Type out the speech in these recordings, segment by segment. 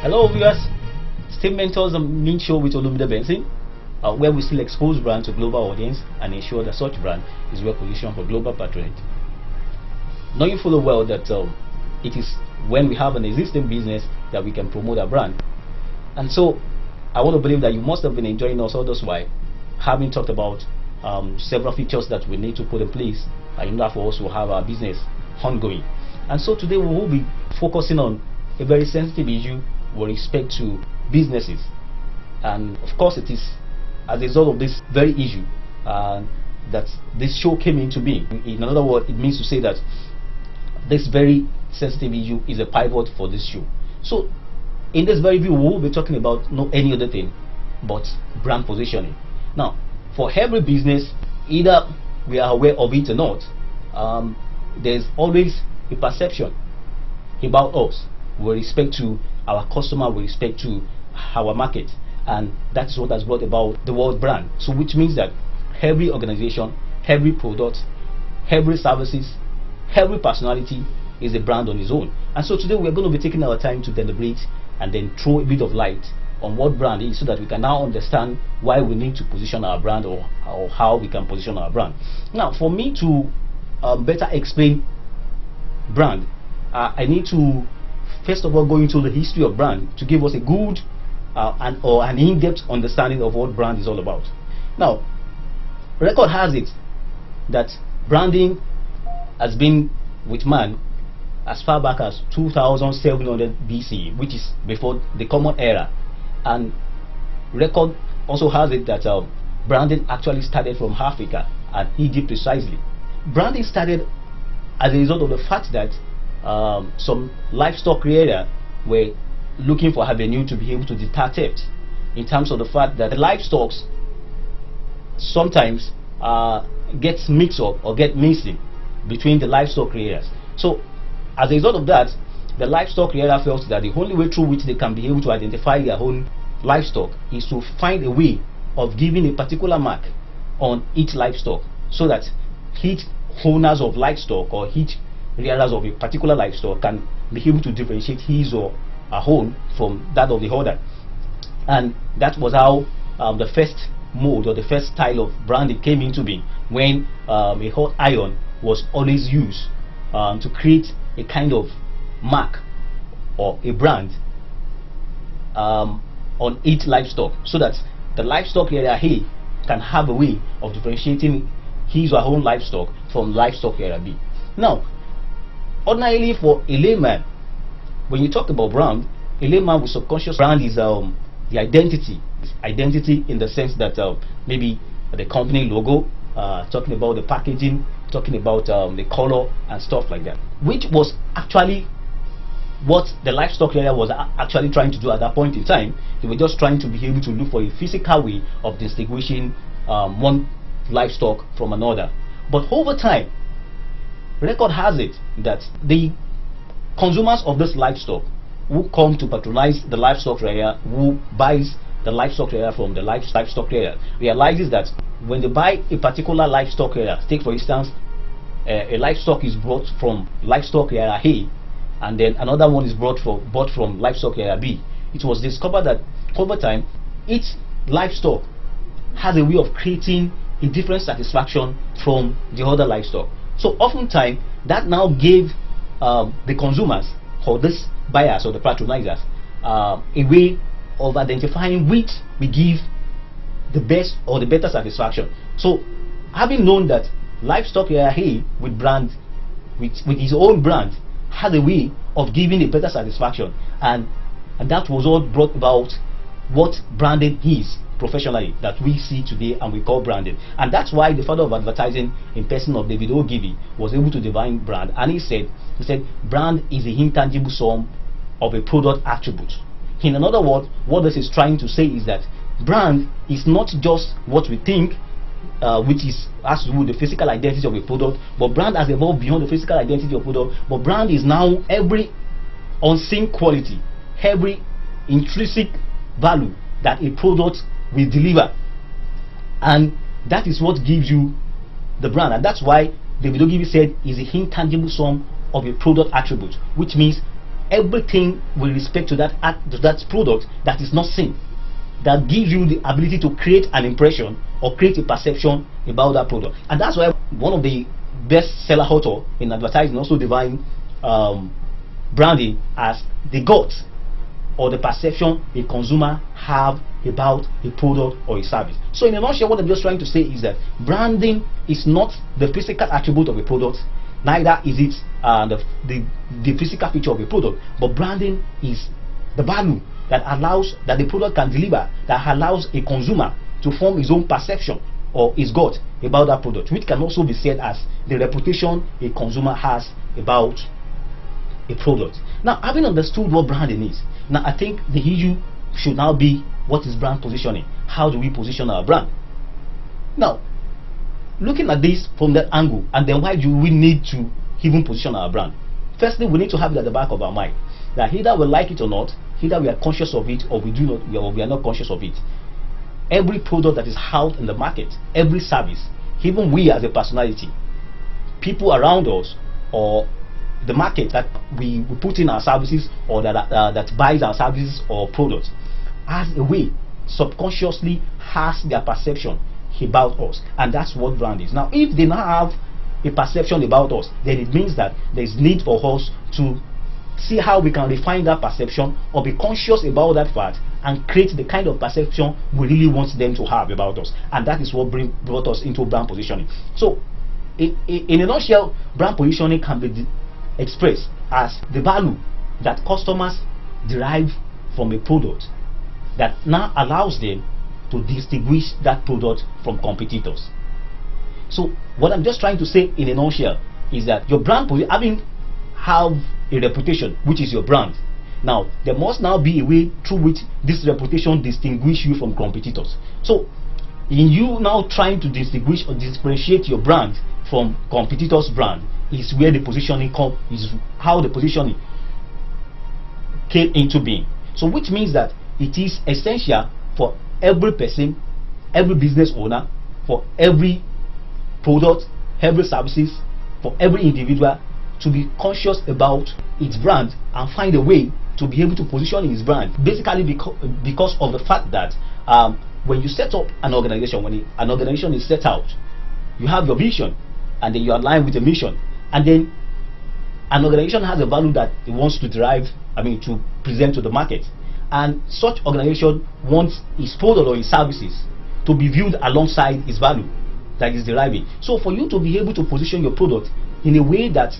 Hello viewers, still Mentors and Mint Show with Olumide Benson, where we still expose brand to global audience and ensure that such brand is well positioned for global patronage. Knowing full well that it is when we have an existing business that we can promote our brand. And so I want to believe that you must have been enjoying us all this while, having talked about several features that we need to put in place in order for us to have our business ongoing. And so today we will be focusing on a very sensitive issue with respect to businesses, and of course it is as a result of this very issue that this show came into being. In other words, it means to say that this very sensitive issue is a pivot for this show. So in this very view, we will be talking about no any other thing but brand positioning. Now, for every business, either we are aware of it or not, there's always a perception about us with respect to our customer, with respect to our market, and that's what has brought about the word brand. So which means that every organization, every product, every services, every personality is a brand on its own. And so today we're going to be taking our time to deliberate and then throw a bit of light on what brand is, so that we can now understand why we need to position our brand, or how we can position our brand. Now, for me to better explain brand, I need to first of all go into the history of brand to give us a good an in-depth understanding of what brand is all about. Now, record has it that branding has been with man as far back as 2700 BC, which is before the Common Era, and record also has it that branding actually started from Africa and Egypt precisely. Branding started as a result of the fact that some livestock creators were looking for avenue to be able to deter theft, in terms of the fact that the livestock sometimes gets mixed up or get missing between the livestock creators. So as a result of that, the livestock creator felt that the only way through which they can be able to identify their own livestock is to find a way of giving a particular mark on each livestock, so that each owners of livestock or each rearers of a particular livestock can be able to differentiate his or her own from that of the other. And that was how the first mode or the first style of branding came into being, when a hot iron was always used to create a kind of mark or a brand on each livestock, so that the livestock area A can have a way of differentiating his or her own livestock from livestock area B. Now, ordinarily for a layman, when you talk about brand, a layman with subconscious brand is the identity. Identity in the sense that maybe the company logo, talking about the packaging, talking about the color and stuff like that, which was actually what the livestock area was actually trying to do at that point in time. They were just trying to be able to look for a physical way of distinguishing one livestock from another. But over time, record has it that the consumers of this livestock who come to patronize the livestock area, who buys the livestock area from the livestock area, realizes that when they buy a particular livestock area, take for instance a livestock is brought from livestock area A, and then another one is bought from livestock area B, it was discovered that over time each livestock has a way of creating a different satisfaction from the other livestock. So oftentimes that now gave the consumers, or this buyers or the patronizers, a way of identifying which we give the best or the better satisfaction. So having known that livestock area A with brand with his own brand has a way of giving a better satisfaction, and that was what brought about what branding is professionally that we see today and we call branding. And that's why the father of advertising, in person of David Ogilvy, was able to define brand, and he said brand is the intangible sum of a product attribute. In another word, what this is trying to say is that brand is not just what we think, which has to do with the physical identity of a product, but brand has evolved beyond the physical identity of product. But brand is now every unseen quality, every intrinsic value that a product will deliver, and that is what gives you the brand. And that's why David Ogilvy said is a intangible sum of a product attribute, which means everything with respect to that product that is not seen, that gives you the ability to create an impression or create a perception about that product. And that's why one of the best seller author in advertising also define branding as the gut or the perception a consumer have about a product or a service. So in a nutshell, what I'm just trying to say is that branding is not the physical attribute of a product, neither is it the physical feature of a product, but branding is the value that the product can deliver, that allows a consumer to form his own perception or his gut about that product, which can also be said as the reputation a consumer has about a product. Now, having understood what branding is, now I think the issue should now be, what is brand positioning? How do we position our brand? Now, looking at this from that angle, and then why do we need to even position our brand? Firstly, we need to have it at the back of our mind that either we like it or not, either we are conscious of it or we are not conscious of it. Every product that is out in the market, every service, even we as a personality, people around us, or the market that we put in our services, or that buys our services or products, has a way, subconsciously has their perception about us, and that's what brand is. Now, if they now have a perception about us, then it means that there is need for us to see how we can refine that perception or be conscious about that fact and create the kind of perception we really want them to have about us. And that is what brought us into brand positioning. So in a nutshell, brand positioning can be expressed as the value that customers derive from a product that now allows them to distinguish that product from competitors. So what I'm just trying to say in a nutshell is that your brand have a reputation, which is your brand. Now, there must now be a way through which this reputation distinguish you from competitors. So in you now trying to distinguish or differentiate your brand from competitors' brand is where the positioning is how the positioning came into being. So which means that it is essential for every person, every business owner, for every product, every services, for every individual to be conscious about its brand and find a way to be able to position his brand. Basically because of the fact that when you set up an organization, when an organization is set out, you have your vision and then you align with a mission, and then an organization has a value that it wants to to present to the market, and such organization wants its product or its services to be viewed alongside its value that is deriving. So for you to be able to position your product in a way that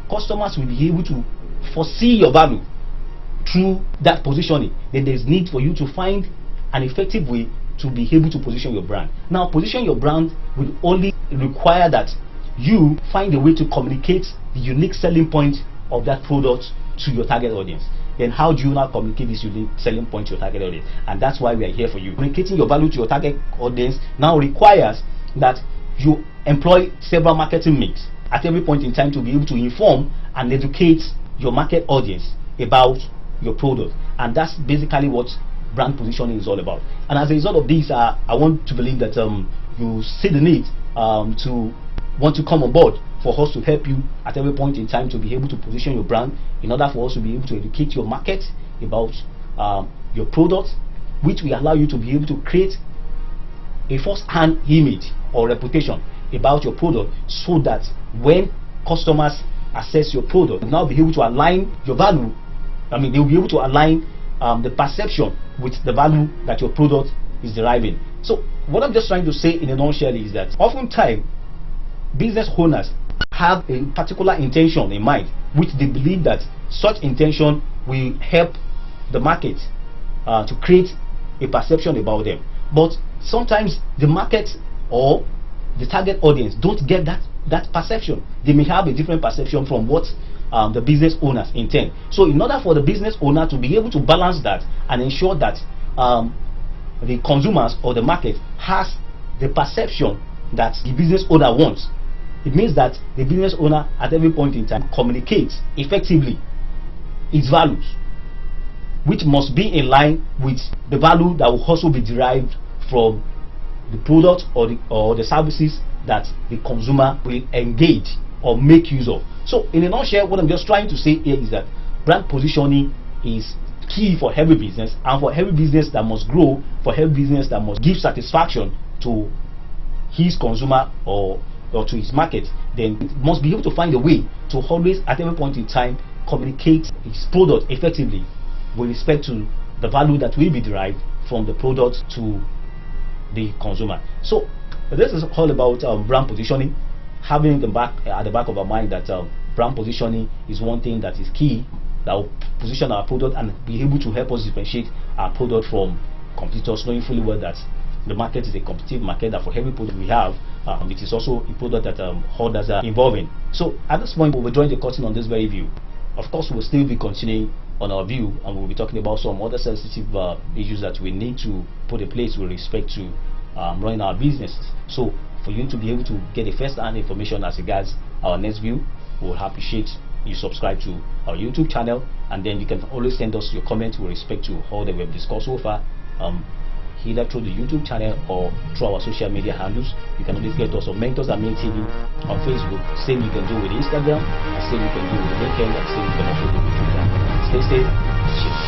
customers will be able to foresee your value through that positioning, then there's need for you to find an effective way to be able to position your brand. Now, position your brand will only require that you find a way to communicate the unique selling point of that product to your target audience. Then how do you now communicate this unique selling point to your target audience? And that's why we are here for you. Communicating your value to your target audience now requires that you employ several marketing mix at every point in time to be able to inform and educate your market audience about your product. And that's basically what brand positioning is all about. And as a result of this, I want to believe that you see the need to want to come on board for us to help you at every point in time to be able to position your brand in order for us to be able to educate your market about your product, which will allow you to be able to create a first-hand image or reputation about your product, so that when customers assess your product, they'll now be able to align your value. They'll be able to align the perception with the value that your product is deriving. So what I'm just trying to say in a nutshell is that oftentimes business owners have a particular intention in mind, which they believe that such intention will help the market to create a perception about them. But sometimes the market or the target audience don't get that perception. They may have a different perception from what the business owners intend. So in order for the business owner to be able to balance that and ensure that the consumers or the market has the perception that the business owner wants, it means that the business owner at every point in time communicates effectively its values, which must be in line with the value that will also be derived from the product or the services that the consumer will engage or make use of. So in a nutshell, what I'm just trying to say here is that brand positioning is key for every business, and for every business that must grow, for every business that must give satisfaction to his consumer or to his market, then it must be able to find a way to always, at every point in time, communicate his product effectively with respect to the value that will be derived from the product to the consumer. So this is all about brand positioning, having at the back of our mind that brand positioning is one thing that is key, that will position our product and be able to help us differentiate our product from competitors, knowing fully well that the market is a competitive market, that for every product we have, it is also a product that others are involved in. So at this point, we'll join the curtain on this very view. Of course, we'll still be continuing on our view, and we'll be talking about some other sensitive issues that we need to put in place with respect to running our businesses. So for you to be able to get a first-hand information as regards our next view, we'll appreciate you subscribe to our YouTube channel, and then you can always send us your comments with respect to all that we have discussed so far, either through the YouTube channel or through our social media handles. You can always get us on mentorsminttv on Facebook. Same you can do with Instagram, and same you can do with LinkedIn, and same you can also do with Twitter. Stay safe. Cheers.